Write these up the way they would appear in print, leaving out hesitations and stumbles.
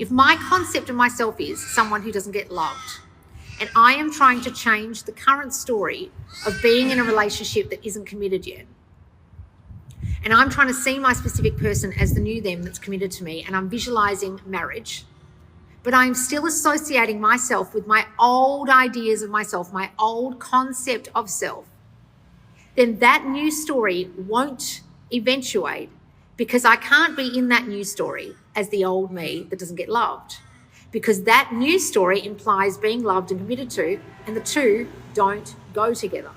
If my concept of myself is someone who doesn't get loved, and I am trying to change the current story of being in a relationship that isn't committed yet, and I'm trying to see my specific person as the new them that's committed to me, and I'm visualizing marriage, but I'm still associating myself with my old ideas of myself, my old concept of self, then that new story won't eventuate, because I can't be in that new story as the old me that doesn't get loved, because that new story implies being loved and committed to, and the two don't go together.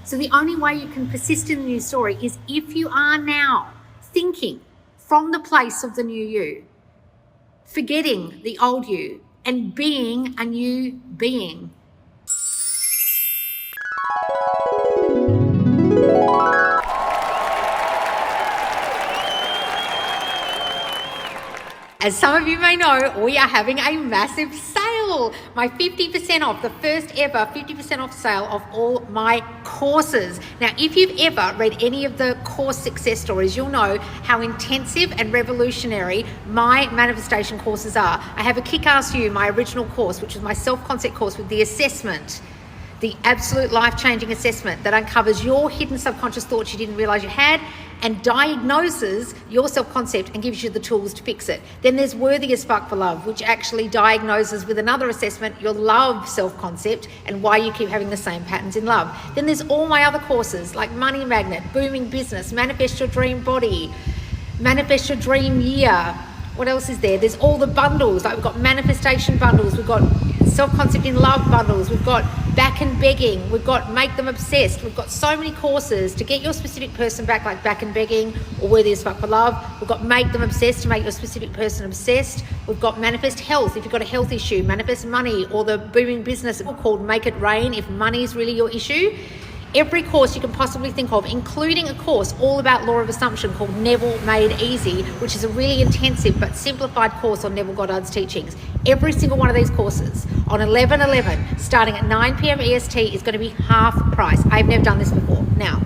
So the only way you can persist in the new story is if you are now thinking from the place of the new you, forgetting the old you, and being a new being. As some of you may know, we are having a massive sale. My 50% off, the first ever 50% off sale of all my courses. Now, if you've ever read any of the course success stories, you'll know how intensive and revolutionary my manifestation courses are. I have a Kick-Ass You, my original course, which was my self-concept course with the assessment, the absolute life-changing assessment that uncovers your hidden subconscious thoughts you didn't realize you had, and diagnoses your self-concept and gives you the tools to fix it. Then there's Worthy as Fuck for Love, which actually diagnoses with another assessment your love self-concept and why you keep having the same patterns in love. Then there's all my other courses like Money Magnet, Booming Business, Manifest Your Dream Body, Manifest Your Dream Year. What else is there? There's all the bundles, like we've got manifestation bundles, we've got self-concept in love bundles, we've got back and begging, we've got make them obsessed. We've got so many courses to get your specific person back, like back and begging or Worthy as Fuck for Love. We've got make them obsessed to make your specific person obsessed. We've got manifest health if you've got a health issue, manifest money, or the booming business called Make It Rain if money is really your issue. Every course you can possibly think of, including a course all about law of assumption called Neville Made Easy, which is a really intensive but simplified course on Neville Goddard's teachings. Every single one of these courses on 11/11, starting at 9 p.m. EST, is going to be half price. I've never done this before. Now,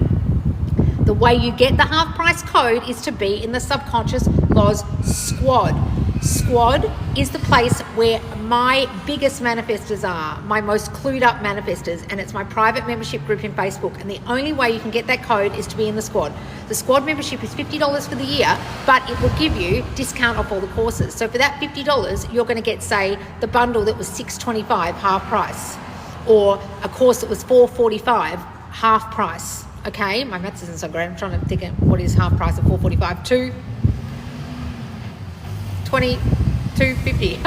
the way you get the half price code is to be in the Subconscious Laws Squad. Squad is the place where my biggest manifestors are, my most clued up manifestors, and it's my private membership group in Facebook. And the only way you can get that code is to be in the squad. The squad membership is $50 for the year, but it will give you discount off all the courses. So for that $50, you're going to get, say, the bundle that was $625 half price, or a course that was $445 half price. Okay, my maths isn't so great. I'm trying to think of what is half price of $445. $250.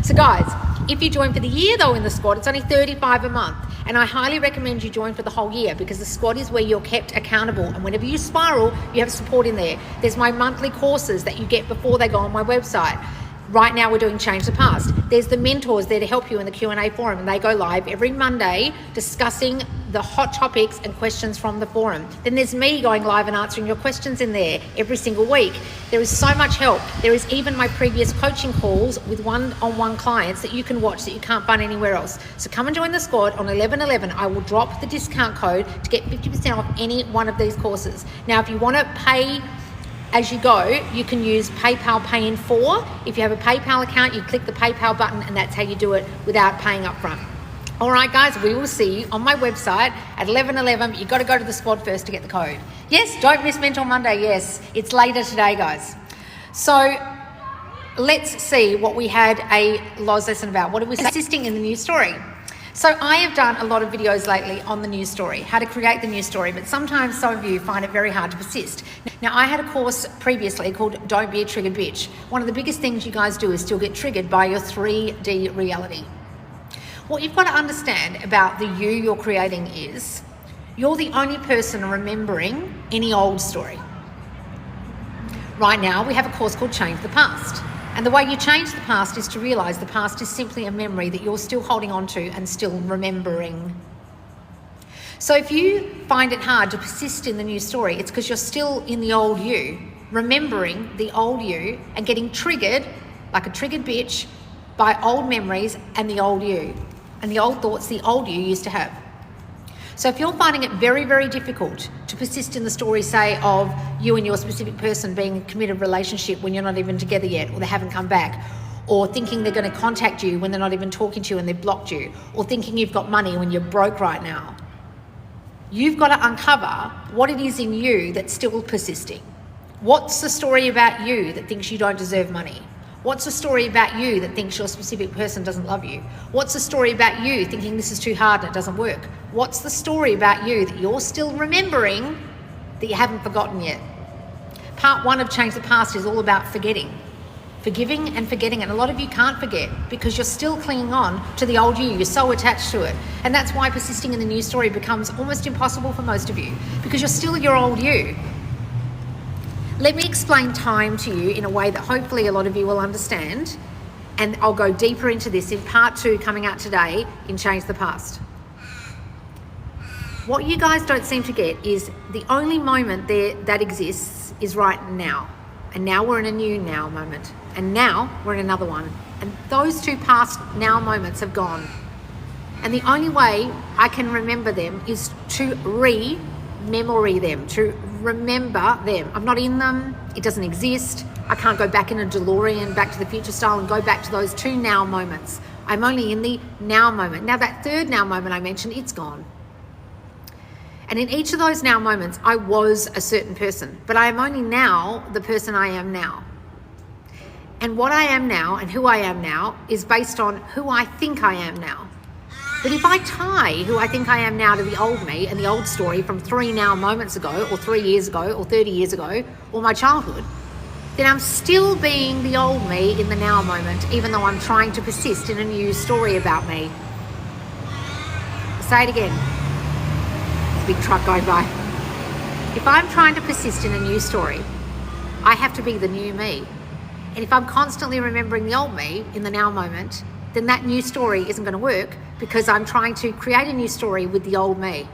So guys, if you join for the year though in the squad, it's only $35 a month, and I highly recommend you join for the whole year, because the squad is where you're kept accountable, and whenever you spiral, you have support in there. There's my monthly courses that you get before they go on my website. Right now we're doing Change the Past. There's the mentors there to help you in the Q&A forum, and they go live every Monday discussing the hot topics and questions from the forum. Then there's me going live and answering your questions in there every single week. There is so much help. There is even my previous coaching calls with one-on-one clients that you can watch that you can't find anywhere else. So come and join the squad on 11/11. I will drop the discount code to get 50% off any one of these courses. Now, if you want to pay as you go, you can use PayPal Pay in 4. If you have a PayPal account, you click the PayPal button, and that's how you do it without paying up front. All right, guys, we will see you on my website at 11/11. But you've got to go to the squad first to get the code. Yes, don't miss Mental Monday. Yes, it's later today, guys. So let's see what we had a Loz lesson about. What are we persisting in the new story? So I have done a lot of videos lately on the new story, how to create the new story, but sometimes some of you find it very hard to persist. Now, I had a course previously called Don't Be a Triggered Bitch. One of the biggest things you guys do is still get triggered by your 3D reality. What you've got to understand about the you you're creating is you're the only person remembering any old story. Right now, we have a course called Change the Past. And the way you change the past is to realize the past is simply a memory that you're still holding on to and still remembering. So if you find it hard to persist in the new story, it's because you're still in the old you, remembering the old you and getting triggered like a triggered bitch by old memories and the old you and the old thoughts the old you used to have. So if you're finding it very, very difficult to persist in the story, say, of you and your specific person being in a committed relationship when you're not even together yet, or they haven't come back, or thinking they're going to contact you when they're not even talking to you and they've blocked you, or thinking you've got money when you're broke right now, you've got to uncover what it is in you that's still persisting. What's the story about you that thinks you don't deserve money? What's the story about you that thinks your specific person doesn't love you? What's the story about you thinking this is too hard and it doesn't work? What's the story about you that you're still remembering that you haven't forgotten yet? Part 1 of Change the Past is all about forgetting. Forgiving and forgetting. And a lot of you can't forget because you're still clinging on to the old you. You're so attached to it. And that's why persisting in the new story becomes almost impossible for most of you, because you're still your old you. Let me explain time to you in a way that hopefully a lot of you will understand, and I'll go deeper into this in part 2 coming out today in Change the Past. What you guys don't seem to get is the only moment there that exists is right now. And now we're in a new now moment. And now we're in another one. And those 2 past now moments have gone. And the only way I can remember them is to memory them, to remember them. I'm not in them. It doesn't exist. I can't go back in a DeLorean, back to the future style, and go back to those 2 now moments. I'm only in the now moment. Now that 3rd now moment I mentioned, it's gone. And in each of those now moments, I was a certain person, but I am only now the person I am now. And what I am now and who I am now is based on who I think I am now. But if I tie who I think I am now to the old me and the old story from 3 now moments ago, or 3 years ago, or 30 years ago, or my childhood, then I'm still being the old me in the now moment, even though I'm trying to persist in a new story about me. I'll say it again. There's a big truck going by. If I'm trying to persist in a new story, I have to be the new me. And if I'm constantly remembering the old me in the now moment, then that new story isn't going to work, because I'm trying to create a new story with the old me.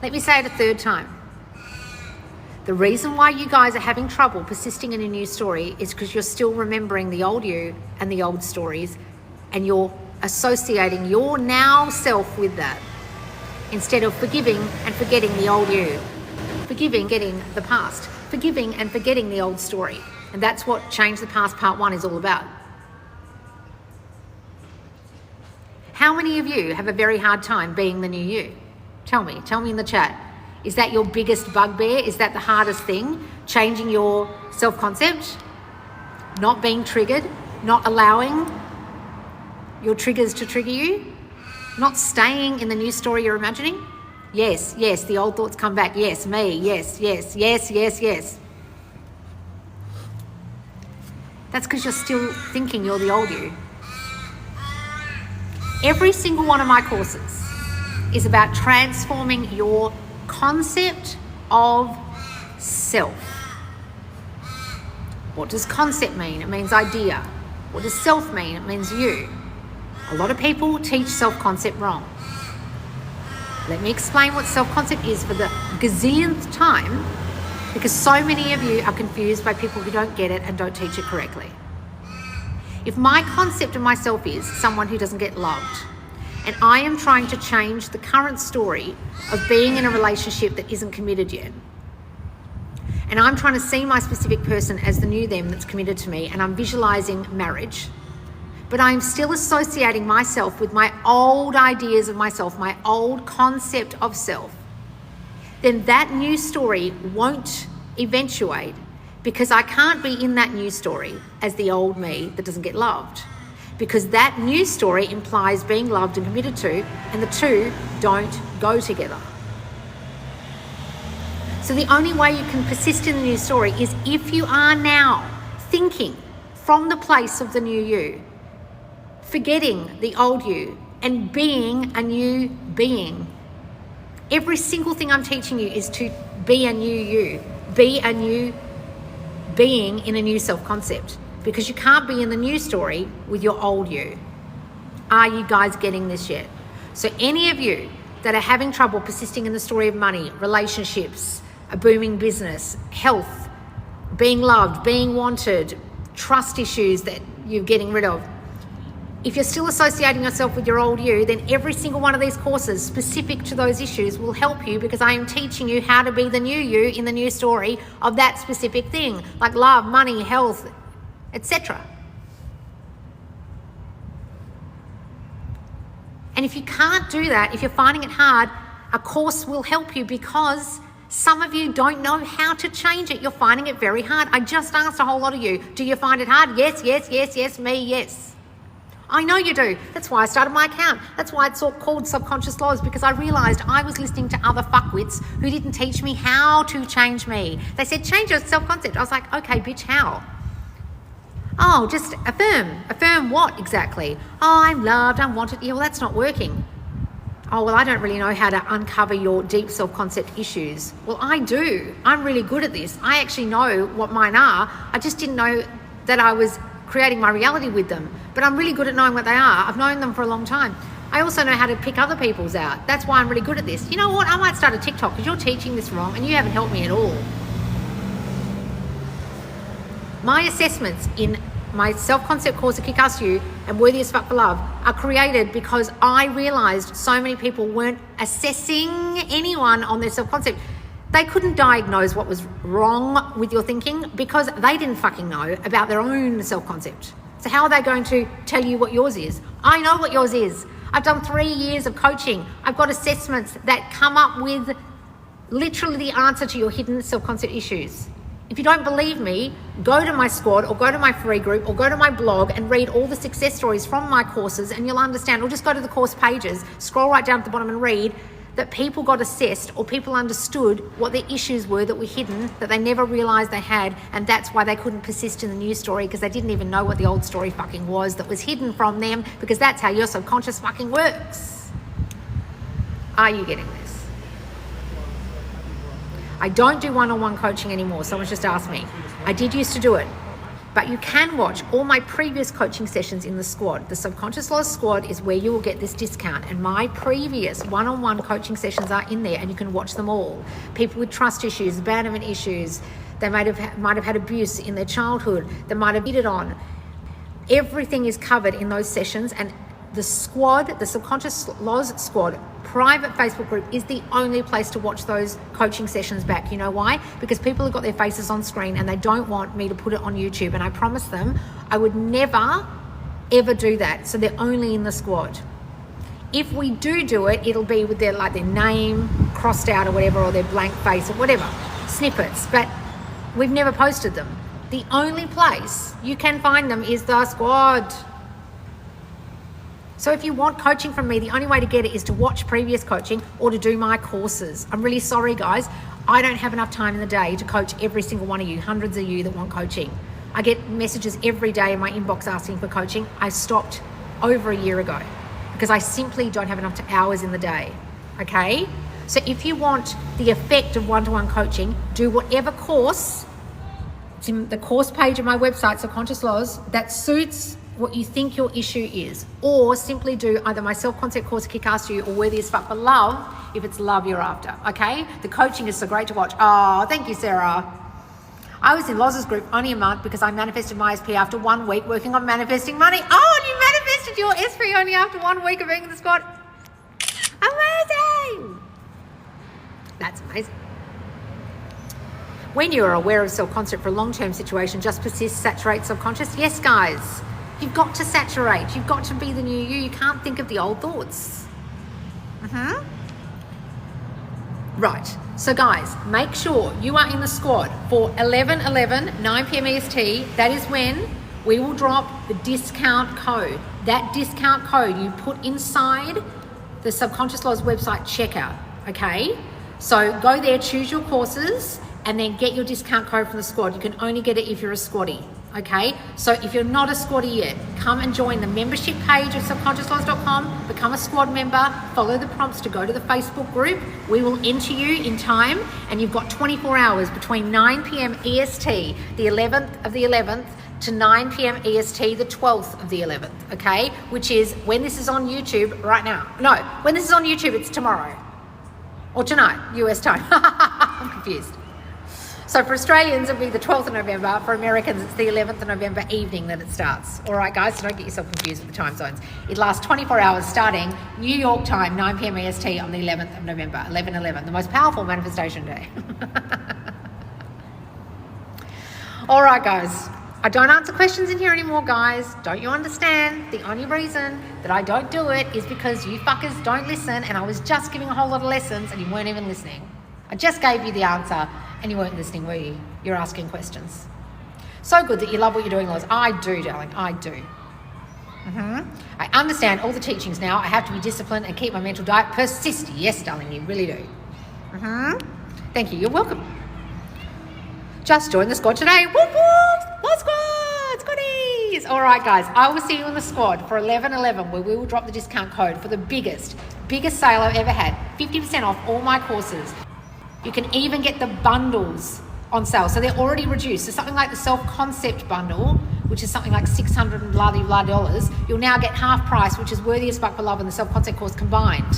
Let me say it a 3rd time. The reason why you guys are having trouble persisting in a new story is because you're still remembering the old you and the old stories, and you're associating your now self with that, instead of forgiving and forgetting the old you. Forgiving, getting the past. Forgiving and forgetting the old story. And that's what Change the Past Part 1 is all about. How many of you have a very hard time being the new you? Tell me in the chat. Is that your biggest bugbear? Is that the hardest thing? Changing your self-concept? Not being triggered? Not allowing your triggers to trigger you? Not staying in the new story you're imagining? Yes, the old thoughts come back. Yes, me, yes. That's because you're still thinking you're the old you. Every single one of my courses is about transforming your concept of self. What does concept mean? It means idea. What does self mean? It means you. A lot of people teach self-concept wrong. Let me explain what self-concept is for the gazillionth time, because so many of you are confused by people who don't get it and don't teach it correctly. If my concept of myself is someone who doesn't get loved, and I am trying to change the current story of being in a relationship that isn't committed yet, and I'm trying to see my specific person as the new them that's committed to me, and I'm visualizing marriage, but I'm still associating myself with my old ideas of myself, my old concept of self, then that new story won't eventuate, because I can't be in that new story as the old me that doesn't get loved, because that new story implies being loved and committed to, and the 2 don't go together. So the only way you can persist in the new story is if you are now thinking from the place of the new you, forgetting the old you and being a new being. Every single thing I'm teaching you is to be a new you, be a new being in a new self-concept, because you can't be in the new story with your old you. Are you guys getting this yet? So any of you that are having trouble persisting in the story of money, relationships, a booming business, health, being loved, being wanted, trust issues that you're getting rid of, If you're still associating yourself with your old you, then every single one of these courses specific to those issues will help you, because I am teaching you how to be the new you in the new story of that specific thing, like love, money, health, etc. And if you can't do that, if you're finding it hard, a course will help you, because some of you don't know how to change it. You're finding it very hard. I just asked a whole lot of you, do you find it hard? Yes, yes, yes, yes, me, yes. I know you do. That's why I started my account. That's why it's called Subconscious Laws, because I realised I was listening to other fuckwits who didn't teach me how to change me. They said, change your self-concept. I was like, okay, bitch, how? Oh, just affirm. Affirm what exactly? Oh, I'm loved, I'm wanted. Yeah, well, that's not working. Oh, well, I don't really know how to uncover your deep self-concept issues. Well, I do. I'm really good at this. I actually know what mine are. I just didn't know that I was creating my reality with them. But I'm really good at knowing what they are. I've known them for a long time. I also know how to pick other people's out. That's why I'm really good at this. You know what? I might start a TikTok, because you're teaching this wrong and you haven't helped me at all. My assessments in my self-concept course at Kick-Ass You and Worthy as Fuck for Love are created because I realised so many people weren't assessing anyone on their self-concept. They couldn't diagnose what was wrong with your thinking because they didn't fucking know about their own self-concept. So how are they going to tell you what yours is? I know what yours is. I've done 3 years of coaching. I've got assessments that come up with literally the answer to your hidden self-concept issues. If you don't believe me, go to my squad or go to my free group or go to my blog and read all the success stories from my courses, and you'll understand. Or just go to the course pages, scroll right down at the bottom and read that people got assessed, or people understood what their issues were that were hidden, that they never realised they had, and that's why they couldn't persist in the new story, because they didn't even know what the old story fucking was that was hidden from them, because that's how your subconscious fucking works. Are you getting this? I don't do one-on-one coaching anymore. Someone's just asked me. I did used to do it. But you can watch all my previous coaching sessions in the squad. The Subconscious Laws squad is where you will get this discount, and my previous one-on-one coaching sessions are in there, and you can watch them all. People with trust issues, abandonment issues, they might have had abuse in their childhood, they might have cheated on. Everything is covered in those sessions, and the squad, the Subconscious Laws squad private Facebook group is the only place to watch those coaching sessions back. You know why? Because people have got their faces on screen and they don't want me to put it on YouTube, and I promise them I would never ever do that. So they're only in the squad. If we do it, it'll be with their name crossed out or whatever, or their blank face or whatever, snippets, but we've never posted them. The only place you can find them is the squad. So if you want coaching from me, the only way to get it is to watch previous coaching or to do my courses. I'm really sorry, guys. I don't have enough time in the day to coach every single one of you, hundreds of you that want coaching. I get messages every day in my inbox asking for coaching. I stopped over a year ago because I simply don't have enough hours in the day, okay? So if you want the effect of one-to-one coaching, do whatever course, it's in the course page of my website, Subconscious Laws, that suits what you think your issue is, or simply do either my self-concept course, Kick-Ass You, or Worthy as Fuck for Love, if it's love you're after, okay? The coaching is so great to watch. Oh, thank you, Sarah. I was in Loz's group only a month because I manifested my SP after 1 week working on manifesting money. Oh, and you manifested your SP only after 1 week of being in the squad. Amazing. That's amazing. When you are aware of self-concept for a long-term situation, just persist, saturate subconscious. Yes, guys. You've got to saturate. You've got to be the new you. You can't think of the old thoughts. Right. So, guys, make sure you are in the squad for 11/11, 9 p.m. EST. That is when we will drop the discount code. That discount code you put inside the Subconscious Laws website checkout, okay? So go there, choose your courses, and then get your discount code from the squad. You can only get it if you're a squaddie. Okay, so if you're not a squaddie yet, come and join the membership page of subconsciouslaws.com, become a squad member, follow the prompts to go to the Facebook group. We will enter you in time, and you've got 24 hours between 9 p.m. EST, the 11th of the 11th, to 9 p.m. EST, the 12th of the 11th, okay? Which is when this is on YouTube right now. No, when this is on YouTube, it's tomorrow. Or tonight, US time. I'm confused. So for Australians, it'll be the 12th of November. For Americans, it's the 11th of November evening that it starts. All right, guys, so don't get yourself confused with the time zones. It lasts 24 hours starting New York time, 9 p.m. EST on the 11th of November, 11/11, the most powerful manifestation day. All right, guys. I don't answer questions in here anymore, guys. Don't you understand? The only reason that I don't do it is because you fuckers don't listen, and I was just giving a whole lot of lessons and you weren't even listening. I just gave you the answer and you weren't listening, were you? You're asking questions. So good that you love what you're doing, Loz. I do, darling. I do. I understand all the teachings now. I have to be disciplined and keep my mental diet. Persist. Yes, darling, you really do. Thank you. You're welcome. Just join the squad today. Whoop, whoop. More squad. Squaddies. All right, guys. I will see you in the squad for 11/11, where we will drop the discount code for the biggest sale I've ever had. 50% off all my courses. You can even get the bundles on sale. So they're already reduced. So something like the self-concept bundle, which is something like $600 and blah, blah, dollars, you'll now get half price, which is Worthy as Fuck for Love and the self-concept course combined.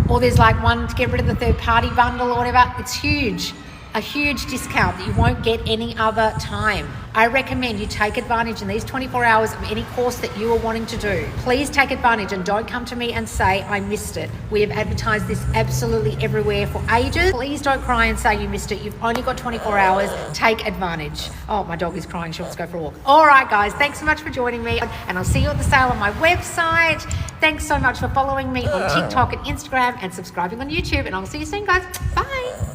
Or there's like one to get rid of the third-party bundle or whatever. It's huge. A huge discount that you won't get any other time. I recommend you take advantage in these 24 hours of any course that you are wanting to do. Please take advantage and don't come to me and say, I missed it. We have advertised this absolutely everywhere for ages. Please don't cry and say you missed it. You've only got 24 hours. Take advantage. Oh, my dog is crying. She wants to go for a walk. All right, guys. Thanks so much for joining me. And I'll see you at the sale on my website. Thanks so much for following me on TikTok and Instagram and subscribing on YouTube. And I'll see you soon, guys. Bye.